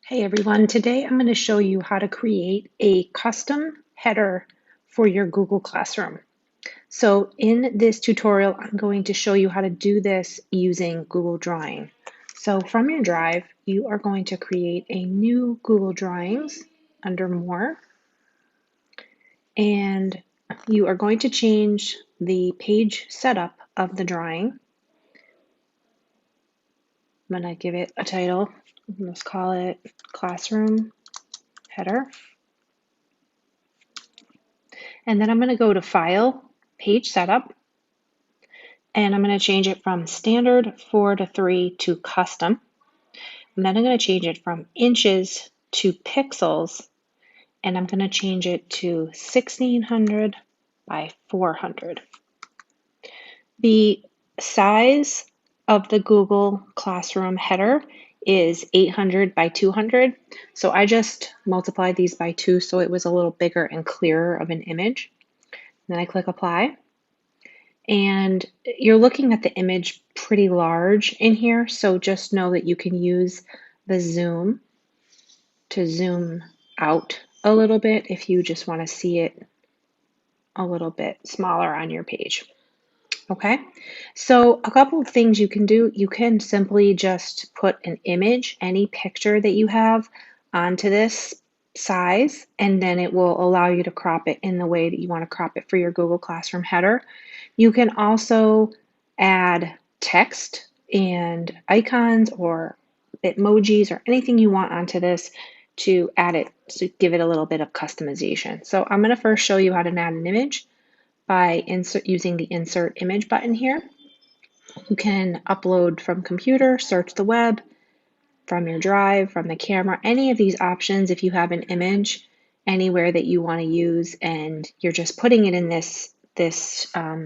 Hey everyone, today I'm going to show you how to create a custom header for your Google Classroom. So in this tutorial, I'm going to show you how to do this using Google Drawing. So from your drive, you are going to create a new Google Drawings under More, and you are going to change the page setup of the drawing. I'm going to give it a title. Let's call it Classroom Header. And then I'm going to go to File, Page Setup, and I'm going to change it from Standard 4:3 to Custom. And then I'm going to change it from inches to pixels, and I'm going to change it to 1600 by 400. The size of the Google Classroom header is 800 by 200. So I just multiplied these by 2 so it was a little bigger and clearer of an image. Then I click Apply. And you're looking at the image pretty large in here, so just know that you can use the zoom to zoom out a little bit if you just want to see it a little bit smaller on your page. Okay, so a couple of things you can do. You can simply just put an image, any picture that you have, onto this size, and then it will allow you to crop it in the way that you want to crop it for your Google Classroom header. You can also add text and icons or Bitmojis or anything you want onto this to add it, to give it a little bit of customization. So I'm going to first show you how to add an image by using the Insert Image button here. You can upload from computer, search the web, from your drive, from the camera, any of these options if you have an image anywhere that you want to use and you're just putting it in this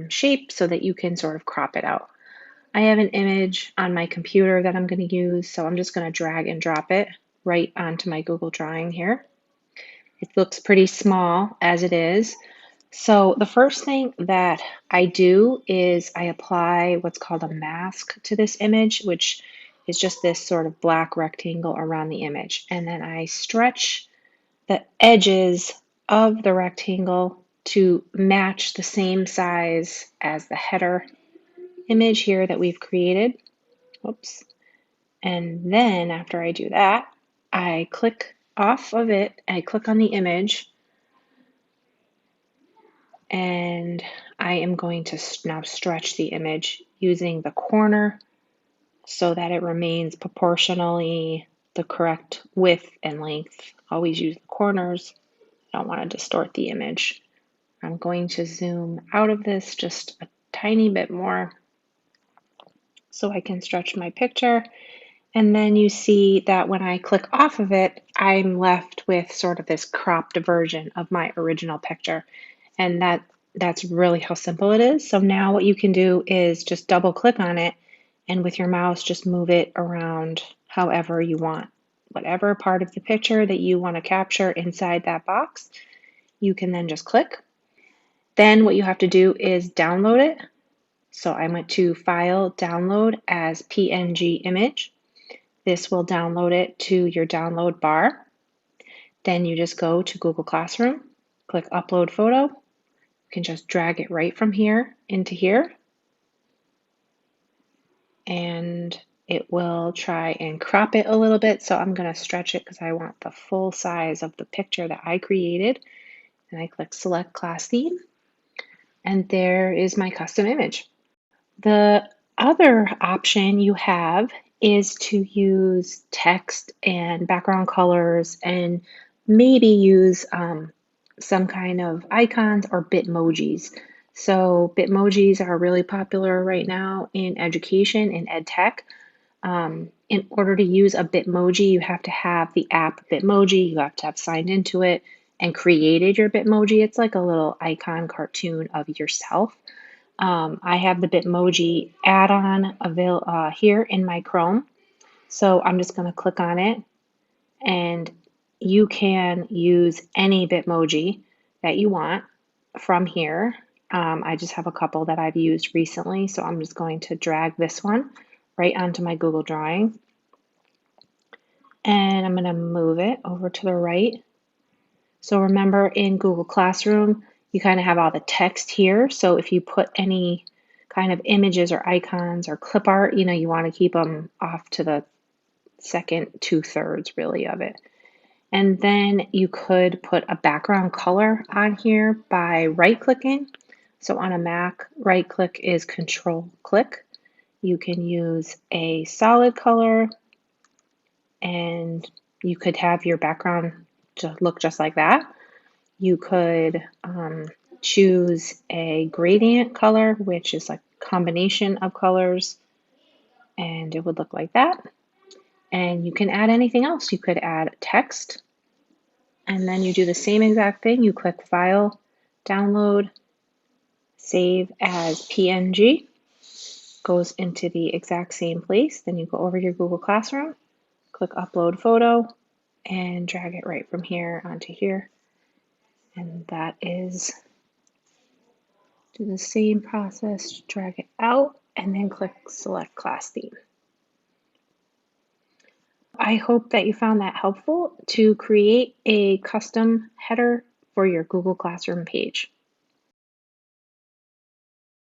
shape so that you can sort of crop it out. I have an image on my computer that I'm going to use, so I'm just going to drag and drop it right onto my Google Drawing here. It looks pretty small as it is. So the first thing that I do is I apply what's called a mask to this image, which is just this sort of black rectangle around the image. And then I stretch the edges of the rectangle to match the same size as the header image here that we've created. Oops. And then after I do that, I click off of it, I click on the image, and I am going to now stretch the image using the corner so that it remains proportionally the correct width and length. Always use the corners. I don't want to distort the image. I'm going to zoom out of this just a tiny bit more so I can stretch my picture. And then you see that when I click off of it, I'm left with sort of this cropped version of my original picture. And that's really how simple it is. So now what you can do is just double click on it and with your mouse just move it around however you want. Whatever part of the picture that you want to capture inside that box, you can then just click. Then what you have to do is download it. So I went to File, Download as PNG image. This will download it to your download bar. Then you just go to Google Classroom, click Upload Photo. You can just drag it right from here into here. And it will try and crop it a little bit. So I'm going to stretch it because I want the full size of the picture that I created. And I click Select Class Theme. And there is my custom image. The other option you have is to use text and background colors and maybe use some kind of icons or Bitmojis. So Bitmojis are really popular right now in education and ed tech. In order to use a Bitmoji, you have to have the app Bitmoji, you have to have signed into it and created your Bitmoji. It's like a little icon cartoon of yourself. I have the Bitmoji add-on available here in my Chrome. So I'm just going to click on it and you can use any Bitmoji that you want from here. I just have a couple that I've used recently, so I'm just going to drag this one right onto my Google Drawing. And then I'm going to move it over to the right. So remember in Google Classroom, you kind of have all the text here. So if you put any kind of images or icons or clip art, you want to keep them off to the second 2/3 really of it. And then you could put a background color on here by right clicking. So on a Mac, right click is Control click. You can use a solid color and you could have your background to look just like that. You could choose a gradient color, which is like a combination of colors, and it would look like that. And you can add anything else. You could add text, and then you do the same exact thing. You click File, Download, Save as PNG, goes into the exact same place. Then you go over your Google Classroom, click Upload Photo, and drag it right from here onto here. And that is, do the same process, drag it out, and then click Select Class Theme. I hope that you found that helpful to create a custom header for your Google Classroom page.